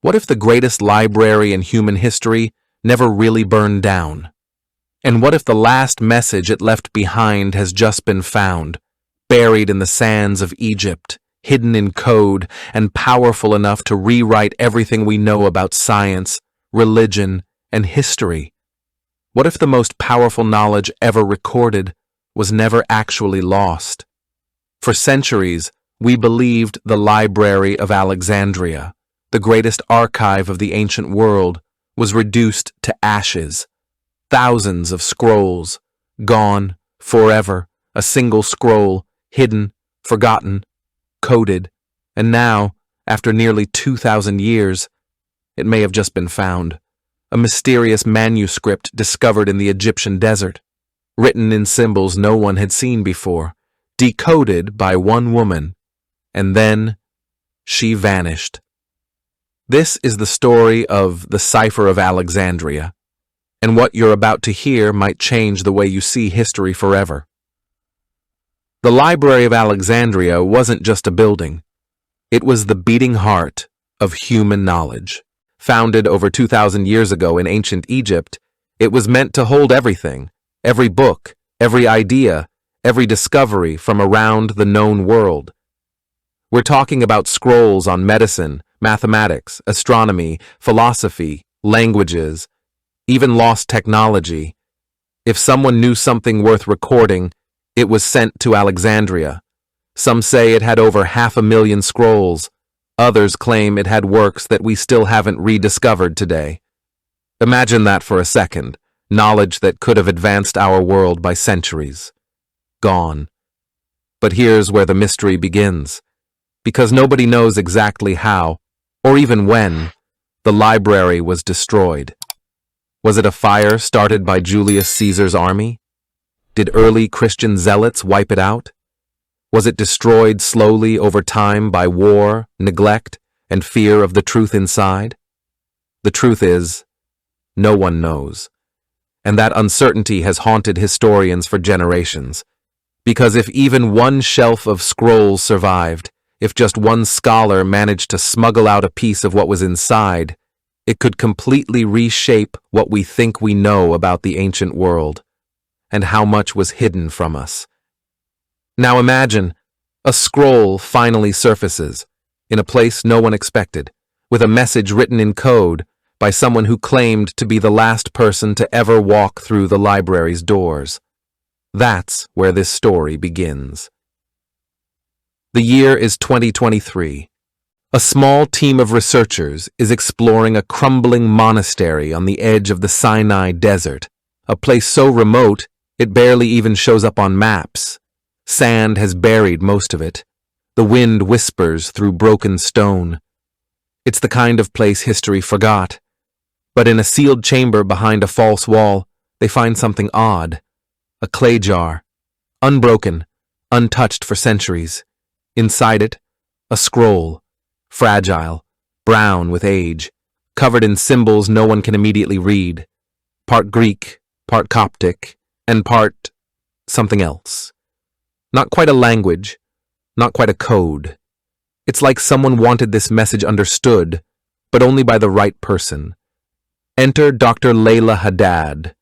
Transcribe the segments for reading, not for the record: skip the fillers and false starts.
What if the greatest library in human history never really burned down? And what if the last message it left behind has just been found, buried in the sands of Egypt, hidden in code, and powerful enough to rewrite everything we know about science, religion, and history? What if the most powerful knowledge ever recorded was never actually lost? For centuries, we believed the Library of Alexandria, the greatest archive of the ancient world, was reduced to ashes. Thousands of scrolls, gone, forever, a single scroll, hidden, forgotten, coded, and now, after nearly 2,000 years, it may have just been found. A mysterious manuscript discovered in the Egyptian desert, written in symbols no one had seen before, decoded by one woman, and then she vanished. This is the story of the Cipher of Alexandria, and what you're about to hear might change the way you see history forever. The Library of Alexandria wasn't just a building. It was the beating heart of human knowledge. Founded over 2,000 years ago in ancient Egypt, it was meant to hold everything, every book, every idea, every discovery from around the known world. We're talking about scrolls on medicine, mathematics, astronomy, philosophy, languages, even lost technology. If someone knew something worth recording, it was sent to Alexandria. Some say it had over 500,000 scrolls. Others claim it had works that we still haven't rediscovered today. Imagine that for a second, knowledge that could have advanced our world by centuries. Gone. But here's where the mystery begins. Because nobody knows exactly how, or even when, the library was destroyed. Was it a fire started by Julius Caesar's army? Did early Christian zealots wipe it out? Was it destroyed slowly over time by war, neglect, and fear of the truth inside? The truth is, no one knows. And that uncertainty has haunted historians for generations. Because if even one shelf of scrolls survived, if just one scholar managed to smuggle out a piece of what was inside, it could completely reshape what we think we know about the ancient world, and how much was hidden from us. Now imagine, a scroll finally surfaces, in a place no one expected, with a message written in code by someone who claimed to be the last person to ever walk through the library's doors. That's where this story begins. The year is 2023. A small team of researchers is exploring a crumbling monastery on the edge of the Sinai Desert, a place so remote it barely even shows up on maps. Sand has buried most of it. The wind whispers through broken stone. It's the kind of place history forgot. But in a sealed chamber behind a false wall, they find something odd. A clay jar, unbroken, untouched for centuries. Inside it, a scroll, fragile, brown with age, covered in symbols no one can immediately read. Part Greek, part Coptic, and part something else. Not quite a language, not quite a code. It's like someone wanted this message understood, but only by the right person. Enter Dr. Layla Haddad,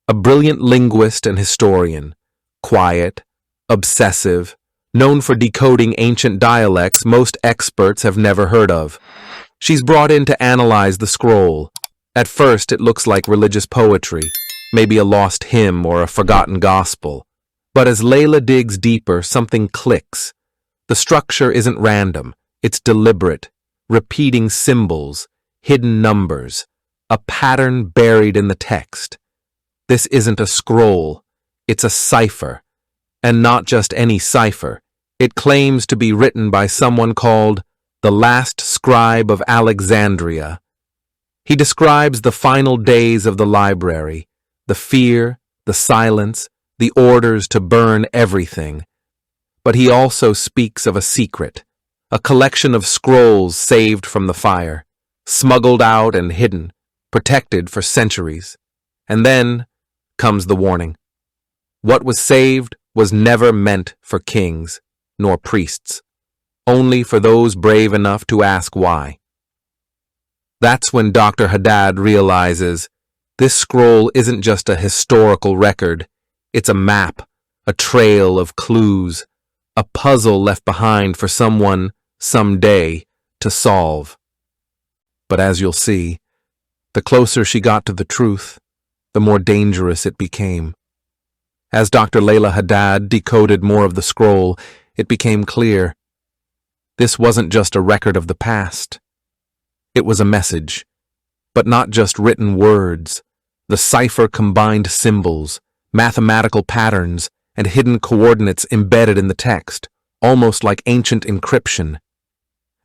a brilliant linguist and historian, quiet, obsessive, known for decoding ancient dialects most experts have never heard of. She's brought in to analyze the scroll. At first, it looks like religious poetry, maybe a lost hymn or a forgotten gospel. But as Layla digs deeper, something clicks. The structure isn't random, it's deliberate, repeating symbols, hidden numbers, a pattern buried in the text. This isn't a scroll, it's a cipher. And not just any cipher. It claims to be written by someone called the last scribe of Alexandria. He describes the final days of the library, the fear, the silence, the orders to burn everything. But he also speaks of a secret, a collection of scrolls saved from the fire, smuggled out and hidden, protected for centuries. And then comes the warning. What was saved was never meant for kings, nor priests, only for those brave enough to ask why. That's when Dr. Haddad realizes this scroll isn't just a historical record. It's a map, a trail of clues, a puzzle left behind for someone, someday, to solve. But as you'll see, the closer she got to the truth, the more dangerous it became. As Dr. Layla Haddad decoded more of the scroll, it became clear. This wasn't just a record of the past. It was a message, but not just written words. The cipher combined symbols, mathematical patterns, and hidden coordinates embedded in the text, almost like ancient encryption.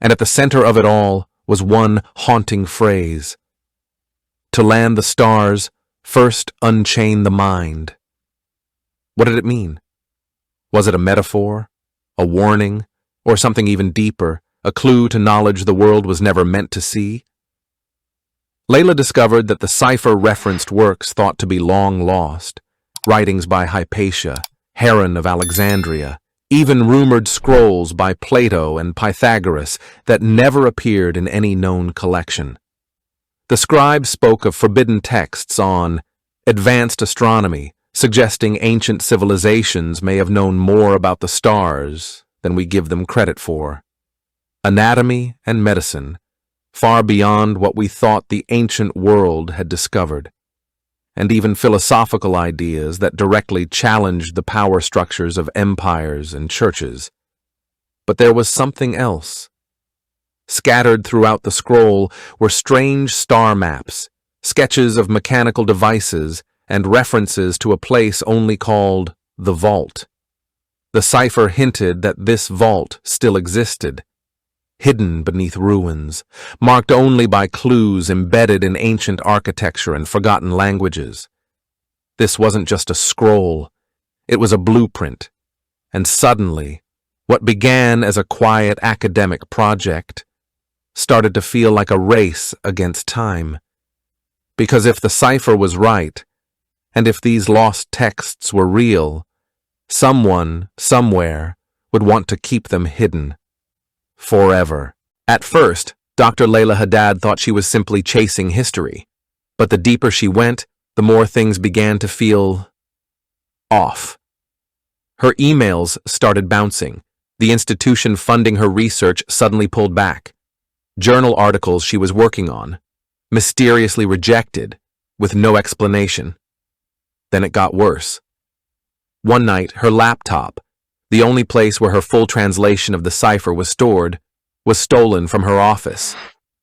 And at the center of it all was one haunting phrase. To land the stars, first unchain the mind. What did it mean? Was it a metaphor, a warning, or something even deeper, a clue to knowledge the world was never meant to see? Layla discovered that the cipher referenced works thought to be long lost, writings by Hypatia, Heron of Alexandria, even rumored scrolls by Plato and Pythagoras that never appeared in any known collection. The scribe spoke of forbidden texts on advanced astronomy, suggesting ancient civilizations may have known more about the stars than we give them credit for. Anatomy and medicine, far beyond what we thought the ancient world had discovered, and even philosophical ideas that directly challenged the power structures of empires and churches. But there was something else. Scattered throughout the scroll were strange star maps, sketches of mechanical devices, and references to a place only called the Vault. The cipher hinted that this vault still existed, hidden beneath ruins, marked only by clues embedded in ancient architecture and forgotten languages. This wasn't just a scroll, it was a blueprint, and suddenly, what began as a quiet academic project started to feel like a race against time. Because if the cipher was right, and if these lost texts were real, someone, somewhere, would want to keep them hidden. Forever. At first, Dr. Layla Haddad thought she was simply chasing history. But the deeper she went, the more things began to feel off. Her emails started bouncing. The institution funding her research suddenly pulled back. Journal articles she was working on, mysteriously rejected, with no explanation. Then it got worse. One night, her laptop, the only place where her full translation of the cipher was stored, was stolen from her office.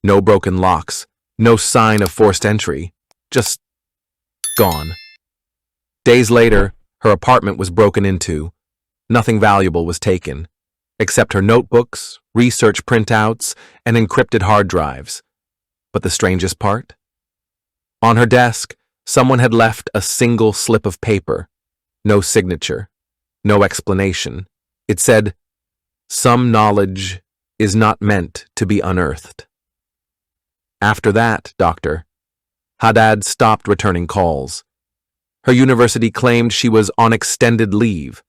No broken locks, no sign of forced entry, just gone. Days later, her apartment was broken into. Nothing valuable was taken, except her notebooks, research printouts, and encrypted hard drives. But the strangest part? On her desk, someone had left a single slip of paper. No signature, no explanation. It said, "Some knowledge is not meant to be unearthed." After that, Dr. Haddad stopped returning calls. Her university claimed she was on extended leave.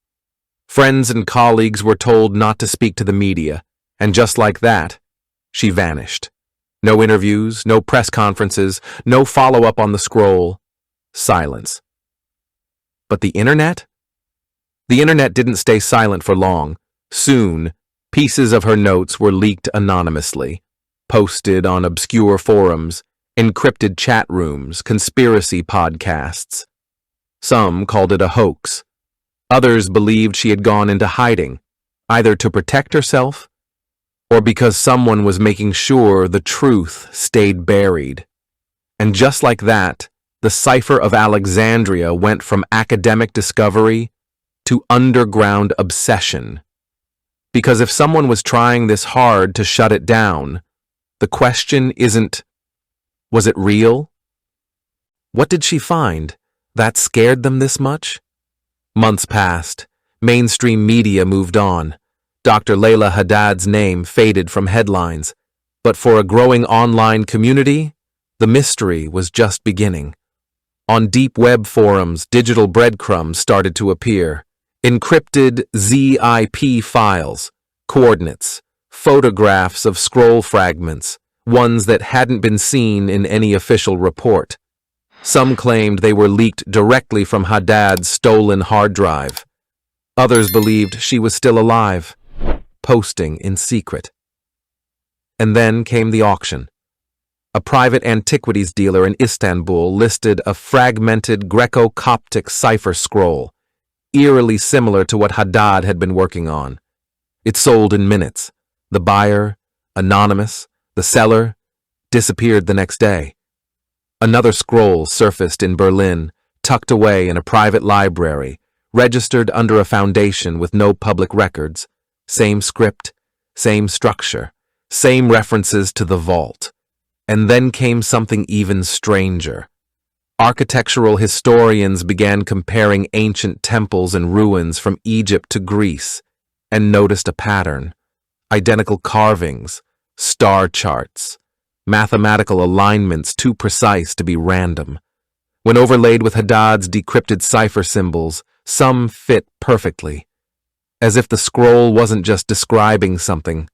Friends and colleagues were told not to speak to the media, and just like that, she vanished. No interviews, no press conferences, no follow-up on the scroll. Silence. But the internet? The internet didn't stay silent for long. Soon, pieces of her notes were leaked anonymously, posted on obscure forums, encrypted chat rooms, conspiracy podcasts. Some called it a hoax. Others believed she had gone into hiding, either to protect herself or because someone was making sure the truth stayed buried. And just like that, the Cipher of Alexandria went from academic discovery to underground obsession. Because if someone was trying this hard to shut it down, the question isn't, was it real? What did she find that scared them this much? Months passed. Mainstream media moved on. Dr. Layla Haddad's name faded from headlines. But for a growing online community, the mystery was just beginning. On deep web forums, digital breadcrumbs started to appear. Encrypted ZIP files, coordinates, photographs of scroll fragments, ones that hadn't been seen in any official report. Some claimed they were leaked directly from Haddad's stolen hard drive. Others believed she was still alive, posting in secret. And then came the auction. A private antiquities dealer in Istanbul listed a fragmented Greco-Coptic cipher scroll, eerily similar to what Haddad had been working on. It sold in minutes. The buyer, anonymous, the seller, disappeared the next day. Another scroll surfaced in Berlin, tucked away in a private library, registered under a foundation with no public records. Same script, same structure, same references to the vault. And then came something even stranger. Architectural historians began comparing ancient temples and ruins from Egypt to Greece and noticed a pattern. Identical carvings, star charts, mathematical alignments too precise to be random. When overlaid with Haddad's decrypted cipher symbols, some fit perfectly. As if the scroll wasn't just describing something,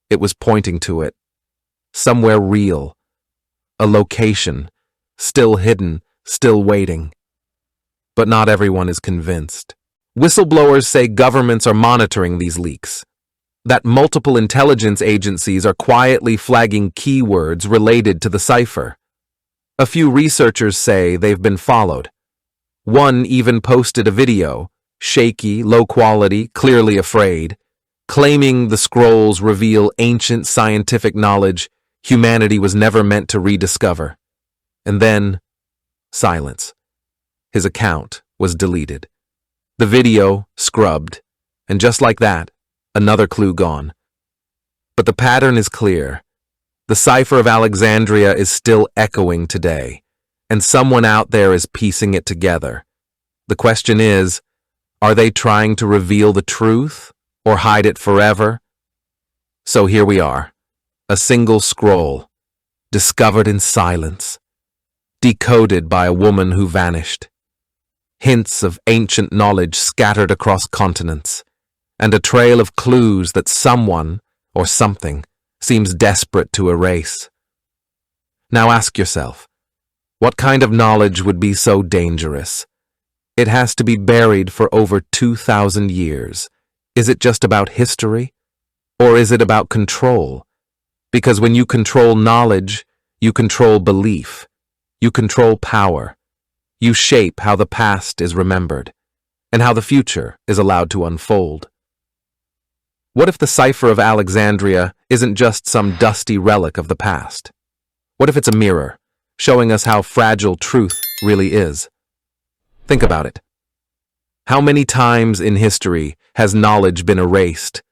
it was pointing to it. Somewhere real. A location, still hidden, still waiting. But not everyone is convinced. Whistleblowers say governments are monitoring these leaks, that multiple intelligence agencies are quietly flagging keywords related to the cipher. A few researchers say they've been followed. One even posted a video, shaky, low quality, clearly afraid, claiming the scrolls reveal ancient scientific knowledge humanity was never meant to rediscover. And then, silence. His account was deleted. The video scrubbed, and just like that, another clue gone. But the pattern is clear. The Cipher of Alexandria is still echoing today, and someone out there is piecing it together. The question is, are they trying to reveal the truth or hide it forever? So here we are, a single scroll, discovered in silence, decoded by a woman who vanished. Hints of ancient knowledge scattered across continents, and a trail of clues that someone, or something, seems desperate to erase. Now ask yourself, what kind of knowledge would be so dangerous? It has to be buried for over 2,000 years. Is it just about history? Or is it about control? Because when you control knowledge, you control belief. You control power. You shape how the past is remembered, and how the future is allowed to unfold. What if the Cipher of Alexandria isn't just some dusty relic of the past? What if it's a mirror, showing us how fragile truth really is? Think about it. How many times in history has knowledge been erased,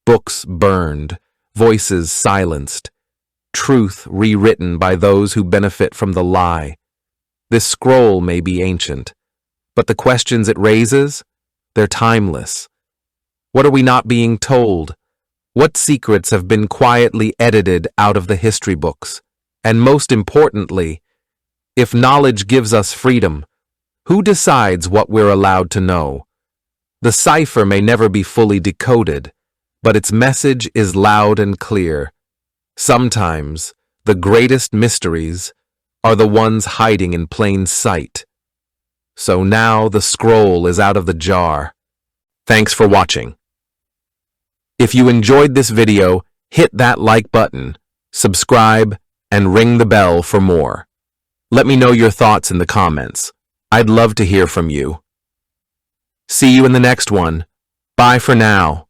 books burned, voices silenced, truth rewritten by those who benefit from the lie? This scroll may be ancient, but the questions it raises, they're timeless. What are we not being told? What secrets have been quietly edited out of the history books? And most importantly, if knowledge gives us freedom, who decides what we're allowed to know? The cipher may never be fully decoded, but its message is loud and clear. Sometimes, the greatest mysteries are the ones hiding in plain sight. So now the scroll is out of the jar. Thanks for watching. If you enjoyed this video, hit that like button, subscribe, and ring the bell for more. Let me know your thoughts in the comments. I'd love to hear from you. See you in the next one. Bye for now.